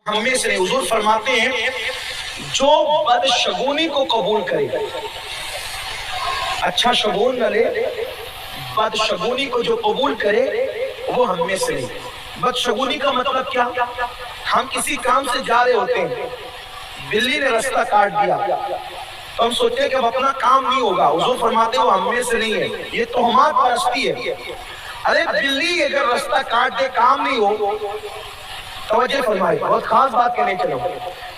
ہم میں سے نہیں. حضور فرماتے ہیں جو بدشگونی کو قبول کرے, اچھا شگون نہ لے, بدشگونی کو جو قبول کرے وہ ہم میں سے نہیں. بدشگونی کا مطلب کیا؟ ہم کسی کام سے جا رہے ہوتے ہیں, بلی نے رستہ کاٹ دیا تو ہم سوچتے ہیں کہ اب اپنا کام نہیں ہوگا. حضور فرماتے ہیں وہ ہم میں سے نہیں ہے, یہ تہمات پرستی ہے. ارے بلی اگر رستہ کاٹ دے کام نہیں ہو, توجہ فرمائے, بہت خاص بات کہنے چلو.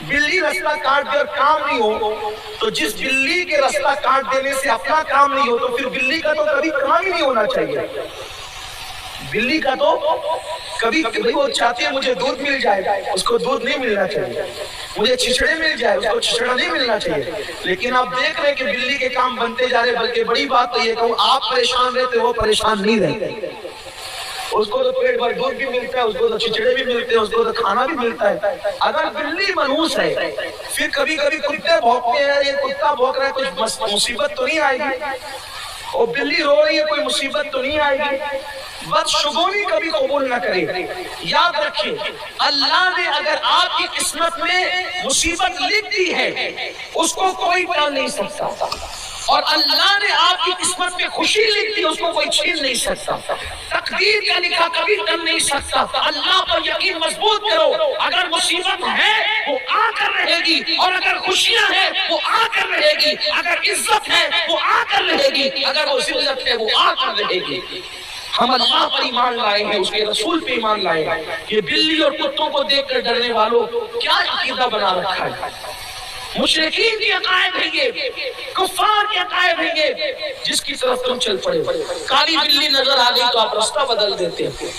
بلی رستہ کاٹ دے اور کام نہیں ہو, تو جس بلی کے رستہ کاٹ دینے سے اپنا کام نہیں ہو تو پھر بلی کا تو کبھی کام ہی نہیں ہونا چاہیے. بلی کا تو کبھی وہ چاہتی ہے مجھے دودھ مل جائے, اس کو دودھ نہیں ملنا چاہیے. مجھے چھچڑے مل جائے, اس کو چھچڑا نہیں ملنا چاہیے. لیکن آپ دیکھ رہے ہیں کہ بلی کے کام بنتے جا رہے, بلکہ بڑی بات تو یہ کہ آپ پریشان رہتے وہ پریشان نہیں رہتے. اس کو تو پیٹ بھر دودھ بھی ملتا ہے, اس کو تو چھچڑے بھی ملتے ہیں, اس کو تو کھانا بھی ملتا ہے. اگر بلی منحوس ہے پھر کبھی کبھی کتے بھونکتے ہیں, یہ کتا بھونک رہا ہے کچھ مصیبت تو نہیں آئے گی, اور بلی رو رہی ہے کوئی مصیبت تو نہیں آئے گی. بدشگونی کبھی قبول نہ کرے. یاد رکھیں اللہ نے اگر آپ کی قسمت میں مصیبت لکھ دی ہے اس کو کوئی ٹال نہیں سکتا, اور اللہ نے آپ کی قسمت میں خوشی لکھ دی اس کو کوئی چھین نہیں سکتا. تقدیر کا لکھا کبھی ٹل نہیں سکتا. اللہ پر یقین مضبوط کرو, اگر مصیبت ہے وہ آ کر رہے گی, اور اگر خوشیاں ہیں وہ آ کر رہے گی, اگر عزت ہے وہ آ کر رہے گی, اگر وہ ذلت ہے وہ آ کر رہے گی. ہم اللہ پر ایمان لائے ہیں, اس کے رسول پہ ایمان لائے ہیں. یہ بلی اور کتوں کو دیکھ کر ڈرنے والوں کیا عقیدہ بنا رکھا ہے؟ مشرکین کے عقائد ہیں یہ, کفار کے عقائد ہیں یہ, جس کی طرف تم چل پڑے. کالی بلی نظر آ گئی تو آپ راستہ بدل دیتے ہیں.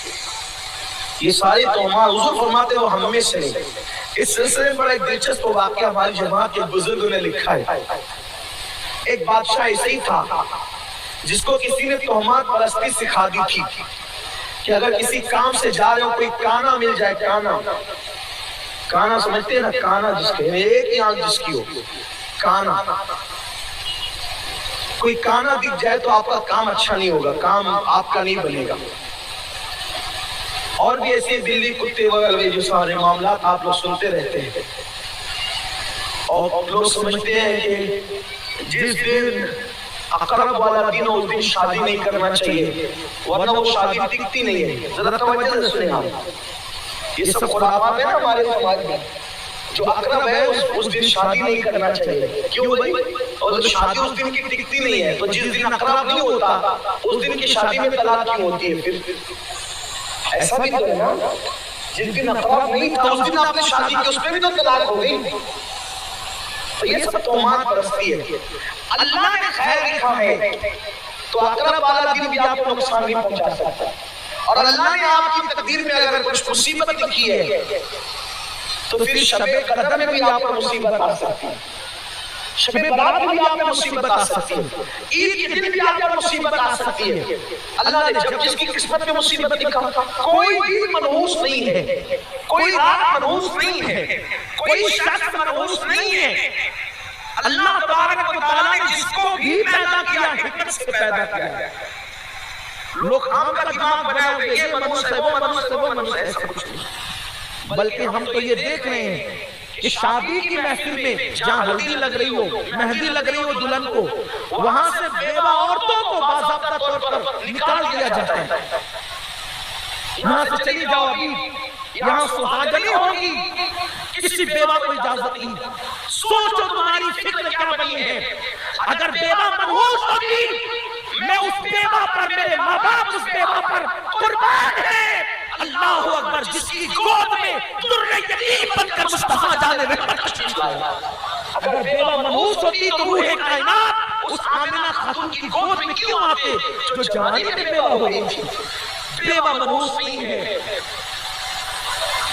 یہ سارے تہمات حضور فرماتے وہ ہم میں سے نہیں. اس سلسلے میں بڑا ایک دلچسپ واقعہ ہماری جماعت کے بزرگوں نے لکھا ہے. ایک بادشاہ ایسے ہی تھا جس کو کسی نے تہمات پرستی سکھا دی تھی کہ اگر کسی کام سے جا رہے ہو کوئی کانا مل جائے, کانا سمجھتے ہیں نا, کانا جس کے ایک ہی آنکھ جس کی ہو, کانا, کوئی کانا دکھ جائے تو آپ کا کام اچھا نہیں ہوگا, کام آپ کا نہیں بنے گا. اور بھی ایسے بلی کتے وغیرہ جو سارے معاملات آپ لوگ سنتے رہتے ہیں, اور لوگ سمجھتے ہیں کہ جس دن اقرب والا دن ہو اس دن شادی نہیں کرنا چاہیے, ورنہ وہ شادی دکھتی نہیں ہے. ذرا توجہ سے سنیں آپ, یہ سب خرافات ہے نا ہمارے سماج میں. جو اقرب ہے اس دن شادی نہیں کرنا چاہیے. کیوں بھائی؟ اور شادی اس دن کی دکھتی نہیں ہے, تو جس دن اقرب نہیں ہوتا اس دن کی شادی میں طلاق کیوں ہوتی ہے؟ پھر ایسا بھی تو ہے نا, جس دن اقرب نہیں تھا اس دن آپ نے شادی کی, اس میں بھی تو طلاق ہو گئی. یہ سب تہمات پرستی ہے. اللہ نے خیر لکھا ہے تو اقرب والا دن بھی آپ کو نقصان نہیں پہنچا سکتا, اور اللہ نے آپ کی تقدیر میں اگر کچھ مصیبت لکھی ہے تو پھر شب قدر میں بھی آپ کو مصیبت آ سکتی ہے, شب برات میں بھی آپ کو مصیبت آ سکتی ہے, عید کے دن بھی آپ کو مصیبت آ سکتی ہے. اللہ نے جب جس کی قسمت میں مصیبت لکھا, کوئی بھی منحوس نہیں ہے, کوئی رات منحوس نہیں ہے, کوئی شخص منحوس نہیں ہے. اللہ تبارک و تعالیٰ نے جس کو بھی پیدا کیا حکمت سے پیدا کیا ہے. لوگ عام کا دماغ بنائے ہوئے یہ منحوس ہے, وہ منحوس ہے, وہ منحوس ہے, ایسا کچھ نہیں. بلکہ ہم تو یہ دیکھ رہے ہیں کہ شادی کی محفل میں جہاں ہلدی لگ رہی ہو, مہندی لگ رہی ہو دلہن کو, وہاں سے بیوہ عورتوں کو باضابطہ طور پر نکال دیا جاتا ہے. یہاں سے چلی جاؤ, ابھی یہاں سہاگنی ہوگی, کسی بیوہ کو اجازت نہیں. سوچو تمہاری فکر کیا بنی ہے. اگر بیوہ منحوس ہوگی, میں اس بیوہ پر, میرے ماں باپ اس بیوہ پر قربان ہے. اللہ اکبر, جس کی گود میں در یتیم بن کر مصطفیٰ جان رحمت تشریف لائے. اگر بیوہ منحوس ہوتی تو روح کائنات اس آمنہ خاتون کی گود میں کیوں آتے جو جوانی میں بیوہ ہو گئی تھی. بیوہ منحوس نہیں ہے.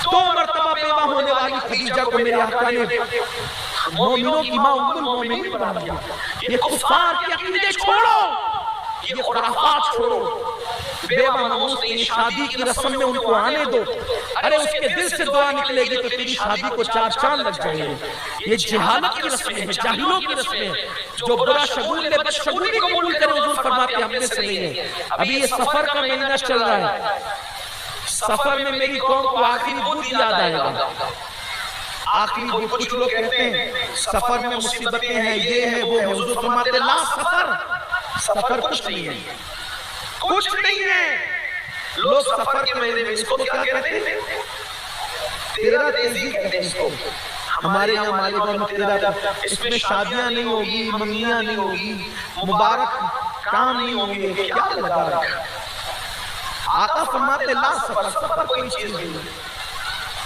2 مرتبہ بیوہ ہونے والی خدیجہ کو میرے آقا نے مومنوں کی ماں ام المومنین بنا دیا. یہ کفار کے عقیدے چھوڑو, یہ خرافات چھوڑو. بیوہ منحوس نہیں, شادی کی رسم میں ان کو آنے دو. ارے اس کے دل سے دعا نکلے گی تو تیری شادی کو 4 چاند لگ جائیں گے. یہ جہالت کی رسمیں ہیں, جاہلوں کی رسمیں ہیں. جو برا شگون لے بدشگونی کو قبول کرے, حضور فرماتے ہیں ہم میں سے نہیں ہے. ابھی یہ سفر کا مہینہ چل رہا ہے, سفر میں میری قوم کو آخری بدھ یاد آئے گا. آخری وہ کچھ لوگ کہتے ہیں سفر میں مصیبتیں ہیں، یہ ہے وہ ہے، حضور فرماتے لا سفر کچھ نہیں ہے، کچھ نہیں ہے۔ لوگ سفر کے مہینے میں اس کو کیا کہتے ہیں؟ تیرا تیزی کہتے ہیں اس کو۔ ہمارے یہاں مالیگاؤں میں تیرا، اس میں شادیاں نہیں ہوگی، منگیاں نہیں ہوگی، مبارک کام نہیں ہوں گے، کیا لگا رکھا؟ آقا فرماتے لا سفر کوئی چیز نہیں ہے،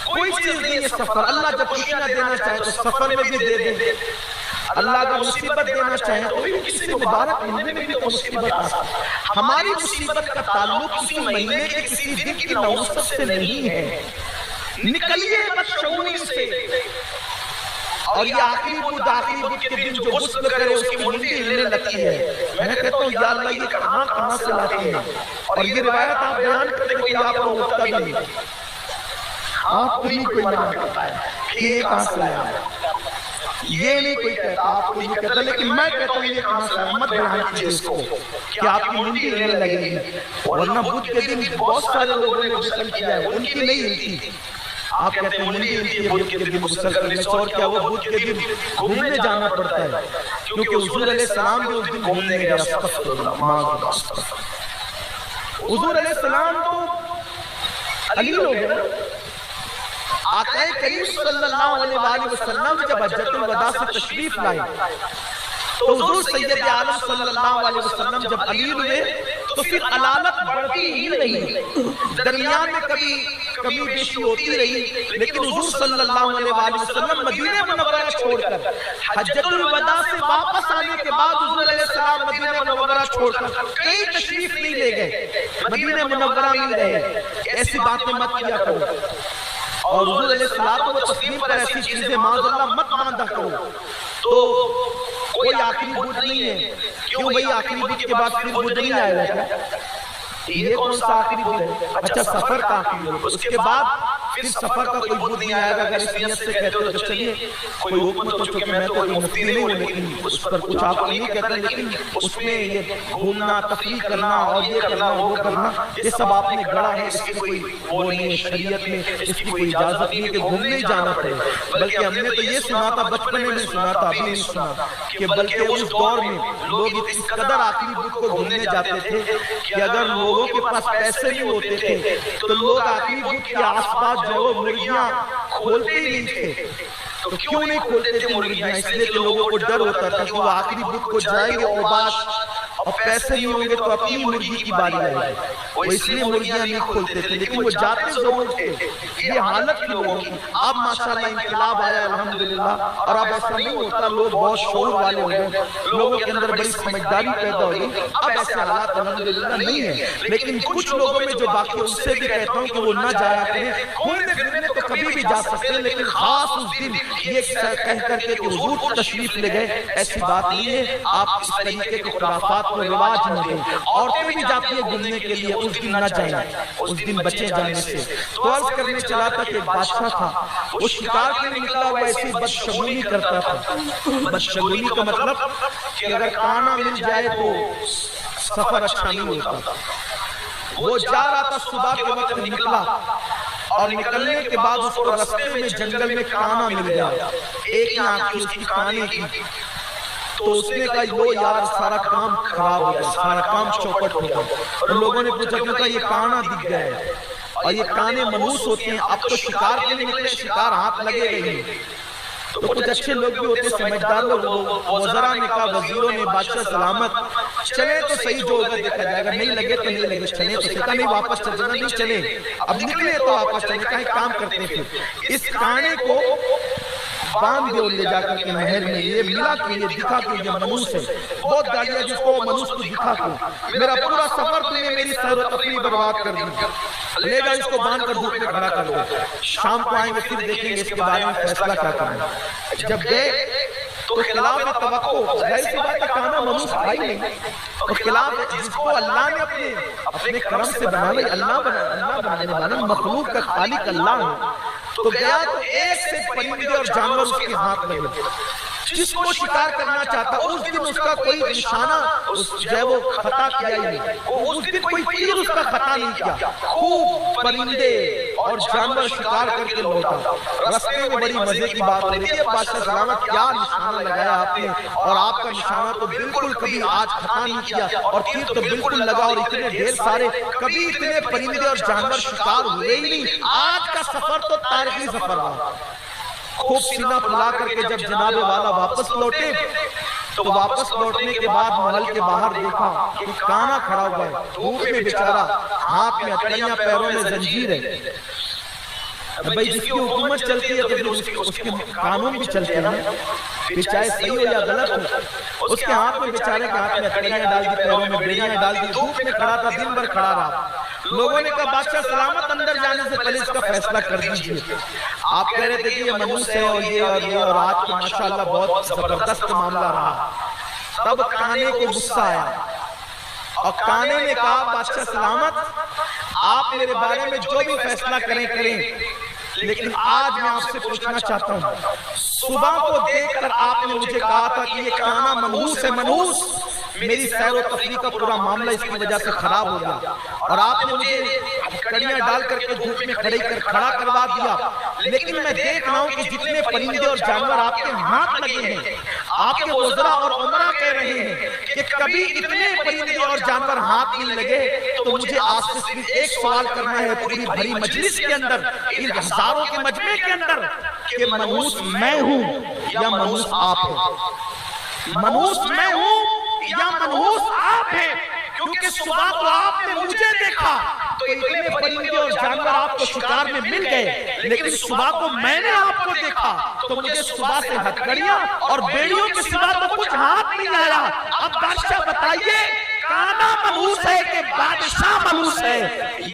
کوئی چیز نہیں ہے سفر۔ اللہ جب خوشیاں دینا چاہے تو سفر میں بھی دے دے، اللہ اگر مصیبت دینا چاہے تو کسی مبارک مہینے میں بھی تو مصیبت آ سکتا ہے۔ ہماری مصیبت کا تعلق کسی مہینے کے کسی دن کی نوست سے نہیں ہے۔ نکلیے بدشگونی سے۔ اور یہ آخری بدھ کے دن جو غسل کرے اس کی منڈی ہلنے لگتی ہے، میں کہتا ہوں یا اللہ یہ کہاں سے لاتے ہیں؟ اور یہ روایت آپ بیان کرتے کوئی آپ کو ہوتا بھی نہیں، آپ کو نہیں کوئی بیان کرتا ہے کہ یہ کہاں سے لایا ہے، یہ نہیں کوئی کہتا، آپ کو نہیں کہتا، لیکن میں کہتا ہوں یہ کہاں سے لایا، مت بیان کیجئے اس کو کہ آپ کی منڈی ہلنے لگے گی۔ ورنہ بدھ کے دن بہت سارے لوگوں نے غسل کیا ہے، ان کی نہیں ہلتی۔ آپ کہتے ہیں منڈی ہلتی ہے بدھ کے دن غسل کرنے سے، اور کیا وہ بدھ کے دن گھومنے جانا پڑتا ہے، کیونکہ حضور علیہ السلام بھی اس دن گھومنے گیا۔ حضور علیہ السلام تو علی ہو گئے۔ آقا کریم صلی اللہ علیہ وآلہ وسلم جب حجۃ الوداع سے تشریف لائے تو حضور سید عالم صلی اللہ علیہ وسلم جب علی ہوئے تو پھر علالت بڑھتی ہی رہی، درمیان میں کبھی بیشی ہوتی رہی، لیکن حضور صلی اللہ علیہ وآلہ وسلم مدینہ منورہ چھوڑ کر حجۃ الوداع سے واپس آنے کے بعد حضور علیہ السلام مدینہ منورہ چھوڑ کر کہیں تشریف نہیں لے گئے، مدینہ منورہ میں رہے۔ ایسی باتیں مت کیا کرو، اور حضور علیہ السلام و تسلیم پر ایسی چیزیں معاذ اللہ مت باندھا کرو۔ تو کوئی آخری بدھ نہیں ہے، کیوں بھئی آخری بدھ کے بعد پھر بدھ نہیں آئے گا؟ یہ کون سا آخری بدھ ہے؟ اچھا سفر کا آخری بدھ، اس کے بعد پھر سفر کا کوئی بدھ نہیں آئے گا۔ اگر اس نیت سے کہتے ہو تو چلیے کوئی حکم تو، چونکہ میں تو کوئی مفتی نہیں ہوں، لیکن اس پر کچھ آپ کو نہیں کہتا، لیکن اس میں یہ گھومنا، تفریح کرنا اور یہ کرنا وہ کرنا یہ سب آپ نے گڑا ہے، اس کی کوئی وہ نہیں ہے شریعت میں، اس کی کوئی اجازت نہیں ہے کہ گھومنے ہی جانا پڑے۔ بلکہ ہم نے تو یہ سنا تھا، بچپنے میں سنا تھا، ابھی نہیں سنا، کہ بلکہ اس دور میں لوگ اس قدر آخری بدھ کو گھومنے جاتے تھے کہ اگر لوگوں کے پاس پیسے نہیں ہوتے تھے تو لوگ آخری بدھ کے آس پاس جو مرغیاں کھولتے ہی نہیں تھے۔ تو کیوں نہیں کھولتے تھے مرغیاں؟ اس لیے کہ لوگوں کو ڈر ہوتا تھا کہ وہ آخری بدھ کو جائیں گے اوباش، اور پیسے نہیں ہوں گے تو اپنی مرغی کی باری آئے گی، وہ اس لیے مرغیاں نہیں کھولتے تھے، لیکن وہ جاتے ضرور تھے۔ یہ حالت تھی لوگوں کی۔ اب ماشاءاللہ انقلاب آیا الحمدللہ، اور اب ایسا نہیں ہوتا، لوگ بہت شعور والے ہو گئے، لوگوں کے اندر بڑی سمجھداری پیدا ہوئی، اب ایسے حالات الحمدللہ نہیں ہیں۔ لیکن کچھ لوگوں میں جو باقی ان سے بھی کہتا ہوں کہ وہ نہ جایا کریں، گھومنے پھرنے تو کبھی بھی جا سکتے ہیں، لیکن خاص اس دن یہ کہہ کر کے کہ حضور تشریف لے گئے، ایسی بات نہیں ہے۔ آپ اس طریقے کے خرافات کو رواج نہ دیں۔ عورتیں بھی جاتی ہیں گھومنے کے لیے، اس دن نہ جائیں، اس دن بچے جانے سے۔ تو عرض کرنے چلا تھا کہ بادشاہ تھا، وہ شکار کے لیے نکلا ہوا ایسی بدشگونی کرتا تھا۔ بدشگونی کا مطلب کہ اگر کانا مل جائے تو سفر اچھا نہیں ہوتا۔ وہ جا رہا تھا، صبح کے وقت نکلا، اور نکلنے کے بعد اس کو رستے میں جنگل میں کانا مل گیا، ایک ہی آنکھ اس کی کانے کی۔ تو اس نے کہا لو یار سارا کام خراب ہو گیا، سارا کام چوپٹ ہو گیا۔ اور لوگوں نے پوچھا کہ یہ کانا دکھ گیا ہے، اور یہ کانے منحوس ہوتے ہیں، اب تو شکار کے لیے نکلے، شکار ہاتھ لگے گئے۔ تو کچھ اچھے لوگ بھی ہوتے، سمجھدار لوگ، وزراء نے کہا، وزیروں نے، بادشاہ سلامت چلے تو صحیح، جو ہوگا دیکھا جائے گا، نہیں لگے تو نہیں لگے، چلے تو کہا نہیں واپس چل جانا، نہیں چلے اب نکلے تو واپس چلے۔ کہا ایک کام کرتے ہیں، پھر اس کانے کو باندھ دے لے جا کر کے نہر میں، یہ ملا کہ یہ دکھا کہ یہ منوس ہے، بہت گالیاں جس کو منوس کو دکھا کہ میرا پورا سفر تم نے میری سیر و تفریح برباد کر دی، لے جا اس کو باندھ کر دھوپ میں کھڑا کر دو، شام کو آئیں گے پھر دیکھیں گے اس کے بارے میں فیصلہ کیا کرنا۔ جب گئے تو خلاف توقع، ظاہر سی بات ہے کانا منوس بھائی نہیں، اور خلاف جس کو اللہ نے اپنے کرم سے بنانے، اللہ بنانے والا، مخلوق کا خالق اللہ ہے۔ تو گیا تو ایک سے پرندے اور جانور اس کے ہاتھ لگے، جس کو شکار کرنا چاہتا اس دن اس کا کوئی نشانہ جو ہے وہ خطا کیا ہی نہیں، اس دن کوئی تیر اس کا خطا نہیں کیا۔ خوب پرندے اور جانور شکار کر کے لوٹا۔ رستے میں بڑی مزے کی بات ہو رہی تھی، بادشاہ سلامت کیا نشانہ لگایا آپ نے، اور آپ کا نشانہ تو بالکل کبھی آج خطا نہیں کیا، اور تیر تو بالکل لگا، اور اتنے ڈھیر سارے کبھی اتنے پرندے اور جانور شکار ہوئے ہی نہیں۔ آج کا سفر تو تاریخی سفر رہا۔ خوب سینہ پھلا کر کے جب جناب والا واپس لوٹے تو واپس لوٹنے کے بعد محل کے باہر دیکھا کہ کانا کھڑا ہوا ہے، دھوپ میں بیچارہ، ہاتھ میں ہتھیلیاں، پیروں میں زنجیر ہے۔ بھئی جس کی حکومت چلتی ہے تو پھر اس کے قانون بھی چلتے ہیں، پھر چاہے صحیح ہو یا غلط ہو۔ اس کے ہاتھ میں بیچارے کے ہاتھ میں ہتھیلیاں ڈال دی، پیروں میں بیڑیاں ڈال دی، دھوپ میں کھڑا تھا، دن بھر کھڑا رہا۔ لوگوں نے کہا بادشاہ سلامت اندر جانے سے پہلے اس کا فیصلہ کر دیجئے۔ آپ کہہ رہے تھے کہ یہ منحوس ہے اور یہ اور یہ، اور آج کی ماشاءاللہ بہت زبردست معاملہ رہا۔ تب کانے کو غصہ آیا اور کانے نے کہا بادشاہ سلامت آپ میرے بارے میں جو بھی فیصلہ کریں کریں، لیکن آج میں آپ سے پوچھنا چاہتا ہوں، صبح کو دیکھ کر آپ نے مجھے کہا تھا کہ یہ کانا منحوس ہے، منحوس۔ میری سیر و تفریح کا پورا معاملہ اس کی وجہ سے خراب ہو گیا، اور آپ نے مجھے کڑیاں ڈال کر کے دھوپ میں کھڑا کروا دیا، لیکن میں دیکھ رہا ہوں کہ جتنے پرندے اور جانور آپ کے ہاتھ لگے ہیں، آپ کے وزراء اور عمرہ کہہ رہے ہیں کہ کبھی اتنے پرندے اور جانور ہاتھ نہیں لگے۔ تو مجھے آج سے صرف ایک سوال کرنا ہے پوری بھری مجلس کے اندر، ان ہزاروں کے مجمع کے اندر، کہ منحوس میں ہوں یا منحوس آپ ہیں؟ منحوس میں ہوں یا منحوس آپ ہیں؟ کیونکہ صبح کو آپ نے مجھے دیکھا تو اتنے پرندے اور جانور آپ کو شکار میں مل گئے، لیکن صبح کو میں نے آپ کو دیکھا تو مجھے صبح سے ہتھکڑیاں اور بیڑیوں کے سوا تو کچھ ہاتھ نہیں آیا۔ اب بادشاہ بتائیے کانا منحوس ہے کہ بادشاہ منحوس ہے؟